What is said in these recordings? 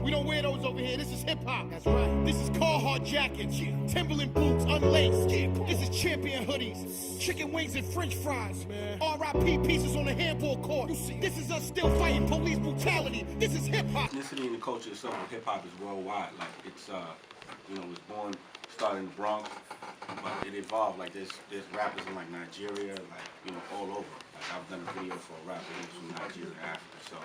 We don't wear those over here. This is hip hop. That's right. This is Carhartt jackets, Timberland boots, unlaced. This is champion hoodies, chicken wings and French fries. R.I.P. pieces on the handball court. This is us still fighting police brutality. This is hip hop. Ethnicity and the culture itself of hip hop is worldwide. Like it's it was born, started in the Bronx, but it evolved. Like there's rappers in like Nigeria, like all over. Like I've done a video for a rapper from Nigeria and Africa. So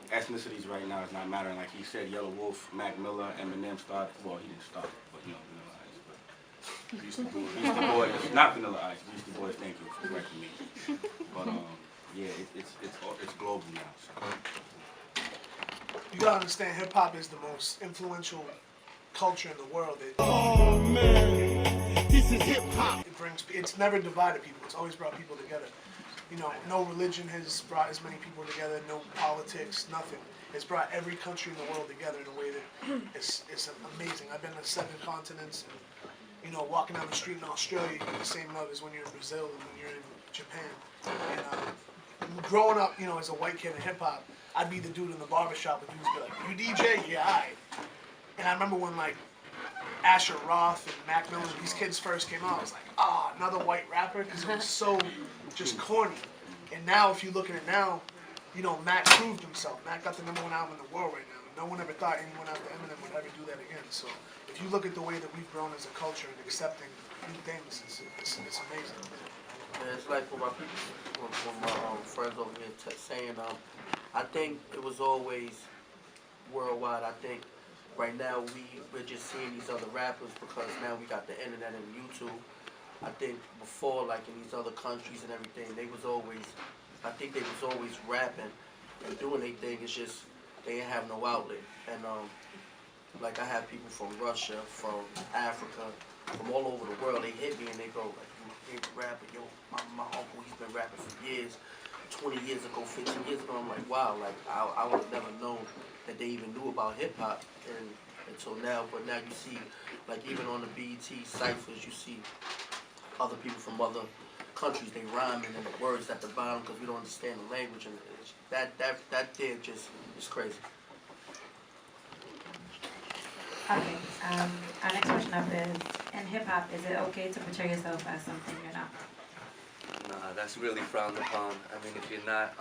ethnicities right now is not mattering. Like he said, Yellow Wolf, Mac Miller, Eminem started. Well, he didn't start, but Vanilla Ice. But Beastie Boys, not Vanilla Ice. Beastie Boys. Thank you for correcting me. But yeah, it's global now. So. You gotta understand, hip hop is the most influential culture in the world. Oh man, this is hip hop. It's never divided people. It's always brought people together. No religion has brought as many people together. No politics, nothing. It's brought every country in the world together in a way that it's amazing. I've been to 7 continents, and walking down the street in Australia, you get the same love as when you're in Brazil and when you're in Japan. And growing up, as a white kid in hip hop, I'd be the dude in the barbershop, and dudes would be like, "You DJ? Yeah, I." And I remember when Asher Roth and Mac Miller, these kids first came out, I was like, another white rapper, because it was so just corny. And now, if you look at it now, Mac proved himself. Mac got the #1 album in the world right now. No one ever thought anyone after Eminem would ever do that again. So if you look at the way that we've grown as a culture and accepting new things, it's amazing. Yeah, it's like what my people, what my friends over here saying, I think it was always worldwide. I think right now we're just seeing these other rappers because now we got the internet and YouTube. I think before, like in these other countries and everything, they was always rapping and doing their thing. It's just they didn't have no outlet. And like I have people from Russia, from Africa, from all over the world. They hit me and they go like, "You favorite rapper? Yo, my uncle, he's been rapping for years. 20 years ago, 15 years ago." I'm like, wow, like I would have never known that they even knew about hip hop until now. But now you see, like even on the BET ciphers, you see other people from other countries, they rhyming and the words at the bottom because we don't understand the language, and that there just is crazy. Okay, our next question up is, in hip hop, is it okay to portray yourself as something you're not? Nah, that's really frowned upon. I mean, if you're not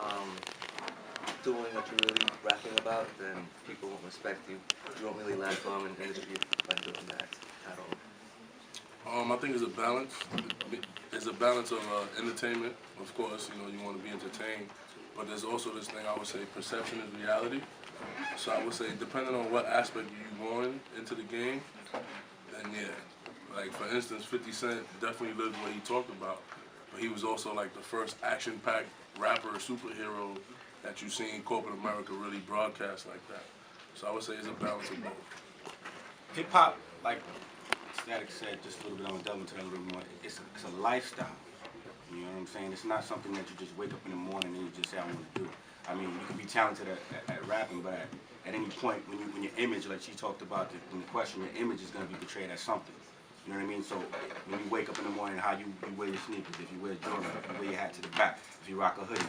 doing what you're really rapping about, then people won't respect you. You won't really last long in the industry by doing that at all. I think it's a balance. It's a balance of entertainment. Of course, you want to be entertained, but there's also this thing I would say, perception is reality. So I would say, depending on what aspect you going into the game, then yeah. Like for instance, 50 Cent definitely lived what he talked about, but he was also like the first action-packed rapper or superhero that you've seen corporate America really broadcast like that. So I would say it's a balance of both. Hip hop, like Statik said, just a little bit, I'm gonna delve into that a little more. It's a lifestyle. You know what I'm saying? It's not something that you just wake up in the morning and you just say, "I want to do." I mean, you can be talented at rapping, but at any point when your image, like she talked about in the question, your image is gonna be portrayed as something. You know what I mean? So when you wake up in the morning, how you wear your sneakers, if you wear Jordan, if you wear your hat to the back, if you rock a hoodie.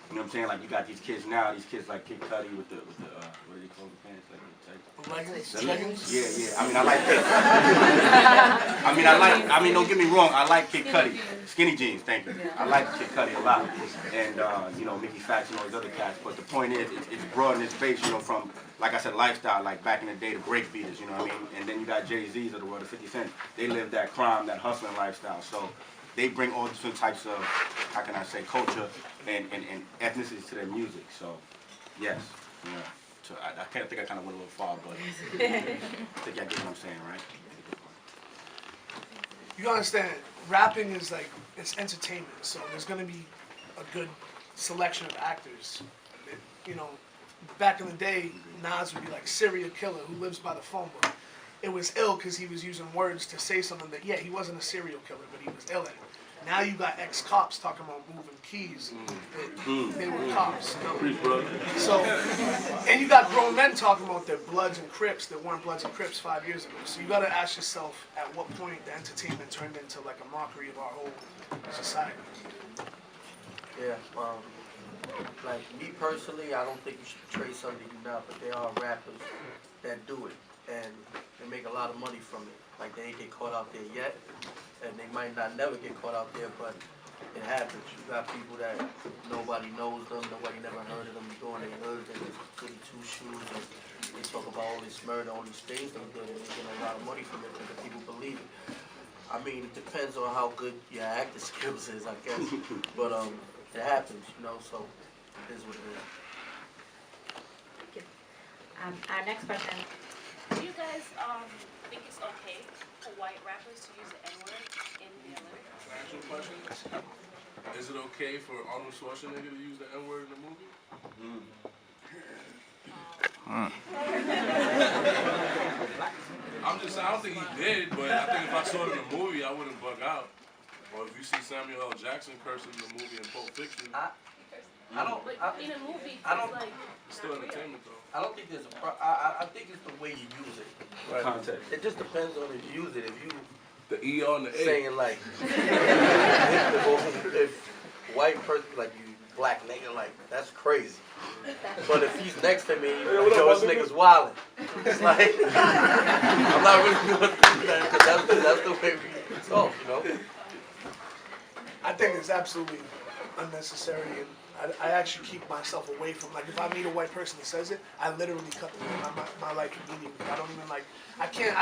You know what I'm saying? Like you got these kids now, these kids like Kid Cudi with the what do they call the pants? Leggings? Yeah. I mean, I like Kid. I mean, don't get me wrong. I like Kid Cudi. Skinny jeans, thank you. I like Kid Cudi a lot, and Mickey Factz and all these other cats. But the point is, it's broad in its base. From, like I said, lifestyle. Like back in the day, the break beaters. You know what I mean? And then you got Jay-Z's of the world, the 50 Cent. They live that crime, that hustling lifestyle. So they bring all different types of, how can I say, culture and ethnicities to their music. So yes, So I think I kind of went a little far, but I think y'all get what I'm saying, right? You understand, rapping is like, it's entertainment, so there's going to be a good selection of actors. Back in the day, Nas would be like serial killer who lives by the phone book. It was ill because he was using words to say something that, yeah, he wasn't a serial killer, but he was ill at it. Now you got ex-cops talking about moving keys. They were cops. So, and you got grown men talking about their Bloods and Crips that weren't Bloods and Crips 5 years ago. So you got to ask yourself at what point the entertainment turned into like a mockery of our whole society. Yeah, Like me personally, I don't think you should portray something you're not, but there are rappers that do it, and they make a lot of money from it. Like they ain't get caught out there yet, and they might not never get caught out there, but it happens. You got people that nobody knows them, nobody never heard of them doing their hood, they just goody two shoes, and they talk about all this murder, all these things they did, and they get a lot of money from it because people believe it. I mean, it depends on how good your acting skills is, I guess. But it happens, you know, so it is what it is. Our next question. Do you guys think it's okay for white rappers to use the N-word in their lyrics? Actual question. Is it okay for Arnold Schwarzenegger to use the N-word in the movie? I'm just saying, I don't think he did, but I think if I saw it in the movie, I wouldn't bug out. Or if you see Samuel L. Jackson cursing in the movie in Pulp Fiction, I don't. But in a movie, I don't- it's like it's still not real. entertainment though. I don't think there's a I think it's the way you use it. Right? Context. It just depends on if you use it. If you The ER and the A. saying like, if white person like you black nigga, like that's crazy. But if he's next to me, like, yo, this nigga's wildin'. It's like I'm not really gonna do that because that's the way we talk, you know. I think it's absolutely unnecessary, and I actually keep myself away from, like, if I meet a white person that says it, I literally cut them my life immediately. I don't even, like, I can't,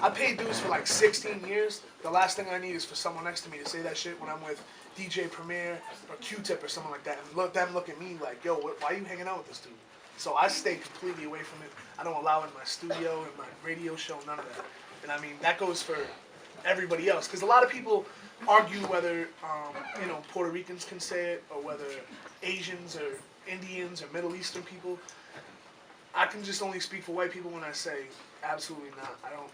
I paid dues for like 16 years. The last thing I need is for someone next to me to say that shit when I'm with DJ Premier or Q-Tip or someone like that, and look at me like, yo, why are you hanging out with this dude? So I stay completely away from it. I don't allow it in my studio, in my radio show, none of that. And I mean, that goes for everybody else, because a lot of people argue whether you know, Puerto Ricans can say it or whether Asians or Indians or Middle Eastern people. I can just only speak for white people when I say absolutely not. I don't.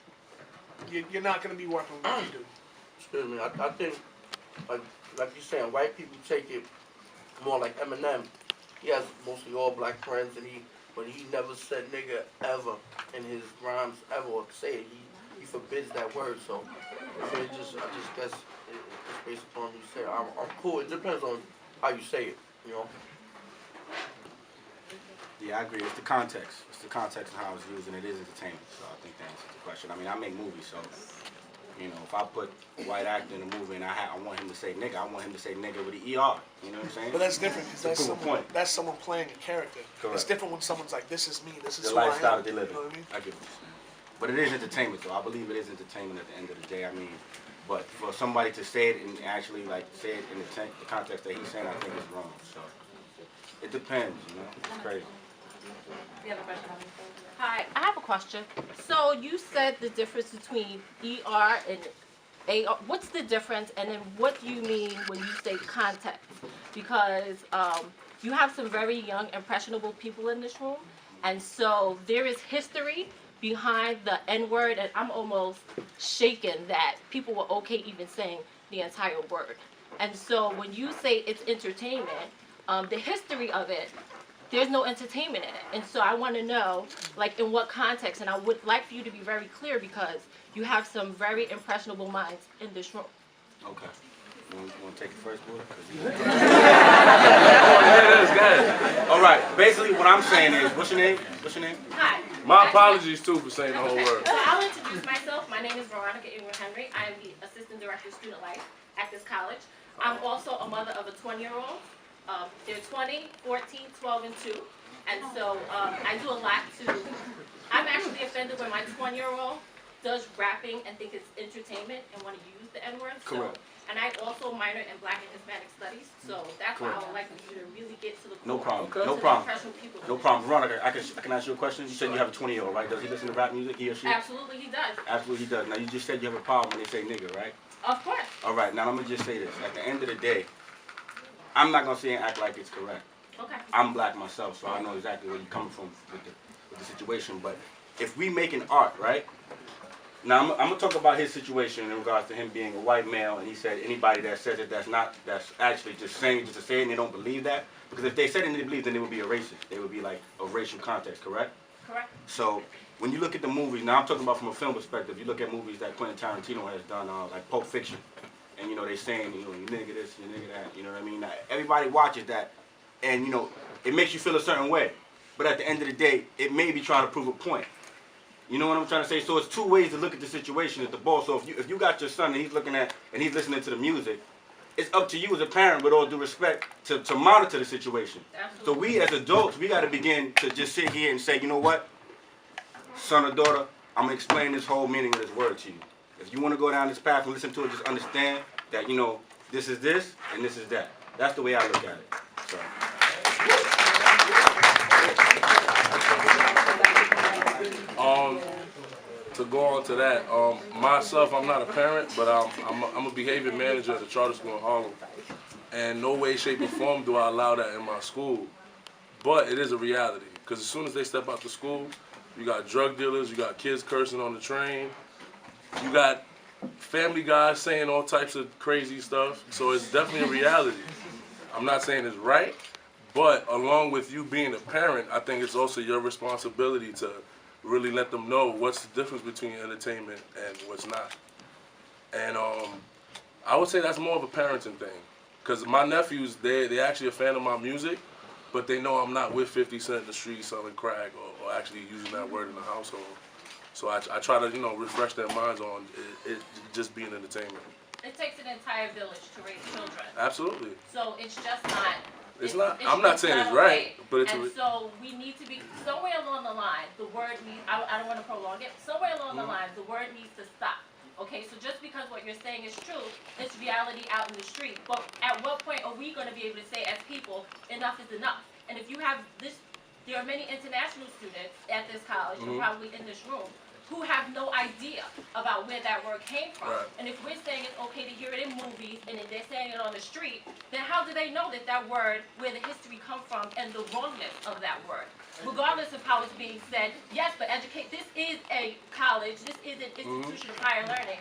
You're not going to be working with what you do. Excuse me. I think like you're saying, white people take it more like Eminem. He has mostly all black friends, and but he never said nigga ever in his rhymes ever, or say it. He forbids that word. So I mean, I just guess it's based upon who you say it. I'm cool. It depends on how you say it, you know. Yeah, I agree. It's the context. It's the context and how it's used, and it is entertainment. So I think that answers the question. I mean, I make movies, so you know, if I put a white actor in a movie and I want him to say nigga, I want him to say nigga with the ER. You know what I'm saying? But that's different because To prove a point. that's someone playing a character. Correct. It's different when someone's like, this is me, this is The who I lifestyle am. that they live in. You know what I mean? I get what you're saying. But it is entertainment, though. I believe it is entertainment at the end of the day. I mean, but for somebody to say it and actually like say it in the context that he's saying, I think it's wrong. So it depends, you know. It's crazy. We have a question on the phone. Hi, I have a question. So you said the difference between ER and AR. What's the difference, and then what do you mean when you say context? Because you have some very young, impressionable people in this room, and so there is history behind the N-word, and I'm almost shaken that people were okay even saying the entire word. And so when you say it's entertainment, the history of it, there's no entertainment in it. And so I want to know, like, in what context, and I would like for you to be very clear because you have some very impressionable minds in this room. Okay. You want to take it first, Buda? All right. Basically, what I'm saying is, what's your name? What's your name? Hi. My apologies too for saying the whole word. So I'll introduce myself. My name is Veronica Ingram Henry. I am the Assistant Director of Student Life at this college. I'm also a mother of a 20-year-old. They're 20, 14, 12, and 2. And so I do a lot to... I'm actually offended when my 20-year-old does rapping and think it's entertainment and want to use the N-word. Correct. And I also minor in Black and Hispanic Studies. So that's why I would like you to really get to the core. No problem. To No the problem. impressionable people. No problem. Veronica, I can ask you a question? You said you have a 20-year-old, right? Does he listen to rap music, he or she? Absolutely, he does. Absolutely, he does. Now, you just said you have a problem when they say nigga, right? Of course. All right, now I'm going to just say this. At the end of the day, I'm not going to say and act like it's correct. Okay. I'm black myself, so I know exactly where you're coming from with the situation. But if we making art, right? Now, I'm going to talk about his situation in regards to him being a white male, and he said anybody that says it that's actually just saying just to say it and they don't believe that. Because if they said it and they believe, then they would be a racist. They would be like a racial context, correct? Correct. So when you look at the movies, now I'm talking about from a film perspective, you look at movies that Quentin Tarantino has done, like Pulp Fiction, and you know, they saying, you know, you nigga this, you nigga that, you know what I mean? Now, everybody watches that and you know, it makes you feel a certain way. But at the end of the day, it may be trying to prove a point. You know what I'm trying to say? So it's two ways to look at the situation at the ball. So if you got your son and he's looking at and he's listening to the music, it's up to you as a parent, with all due respect, to monitor the situation. Absolutely. So we as adults, we got to begin to just sit here and say, you know what, son or daughter, I'm gonna explain this whole meaning of this word to you. If you want to go down this path and listen to it, just understand that, you know, this is this and this is that. That's the way I look at it. So. To go on to that, myself, I'm not a parent, but I'm a behavior manager at the charter school in Harlem. And no way, shape, or form do I allow that in my school. But it is a reality, because as soon as they step out to school, you got drug dealers, you got kids cursing on the train, you got family guys saying all types of crazy stuff. So it's definitely a reality. I'm not saying it's right, but along with you being a parent, I think it's also your responsibility to really let them know what's the difference between entertainment and what's not. And I would say that's more of a parenting thing, because my nephews, they actually a fan of my music, but they know I'm not with 50 Cent in the street selling crack or actually using that word in the household. So I try to, you know, refresh their minds on it just being entertainment. It takes an entire village to raise children. Absolutely. So it's just not. It's not. I'm not saying it's right, but it's. And so we need to be somewhere along the line. The word needs. I don't want to prolong it. Somewhere along the line, the word needs to stop. Okay, so just because what you're saying is true, it's reality out in the street. But at what point are we going to be able to say, as people, enough is enough? And if you have this, there are many international students at this college, and probably in this room, who have no idea about where that word came from. Right. And if we're saying it's okay to hear it in movies, and if they're saying it on the street, then how do they know that that word, where the history comes from, and the wrongness of that word? Regardless of how it's being said, yes, but educate, this is a college, this is an institution of higher learning.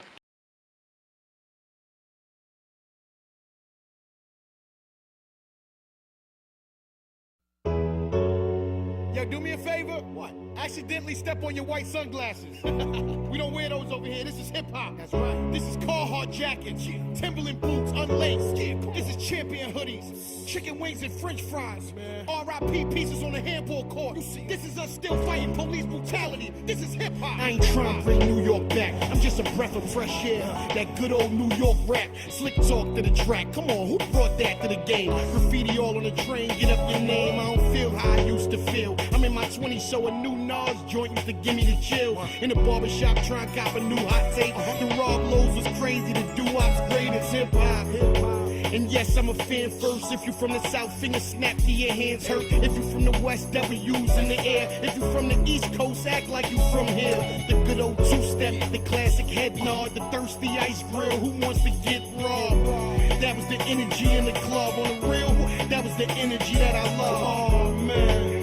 Yo, do me a favor. What? Accidentally step on your white sunglasses. We don't wear those over here. This is hip hop. That's right. This is Carhartt jackets. Yeah. Timberland boots unlaced. Yeah. This is champion hoodies. Chicken wings and French fries. Man. R.I.P. pieces on the handball court. This is us still fighting police brutality. This is hip hop. I ain't trying to bring New York back. I'm just a breath of fresh air. That good old New York rap. Slick talk to the track. Come on, who brought that to the game? Graffiti all on the train. Get up your name. I don't feel how I used to feel. I'm in my 20s, so a new Nas joint used to give me the chill. In the barbershop trying to cop a new hot tape. The Rob Lowe's was crazy, the doo-wop's great as hip-hop. And yes, I'm a fan first. If you from the South, finger snap to your hands hurt. If you from the West, W's in the air. If you from the East Coast, act like you from here. The good old two-step, the classic head nod, the thirsty ice grill, who wants to get robbed? That was the energy in the club. On the real, that was the energy that I love. Oh, man.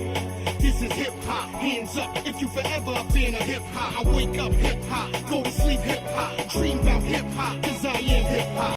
This is hip-hop, hands up if you forever a fan of hip-hop. I wake up hip-hop, go to sleep hip-hop, dream about hip-hop, cause I am hip-hop.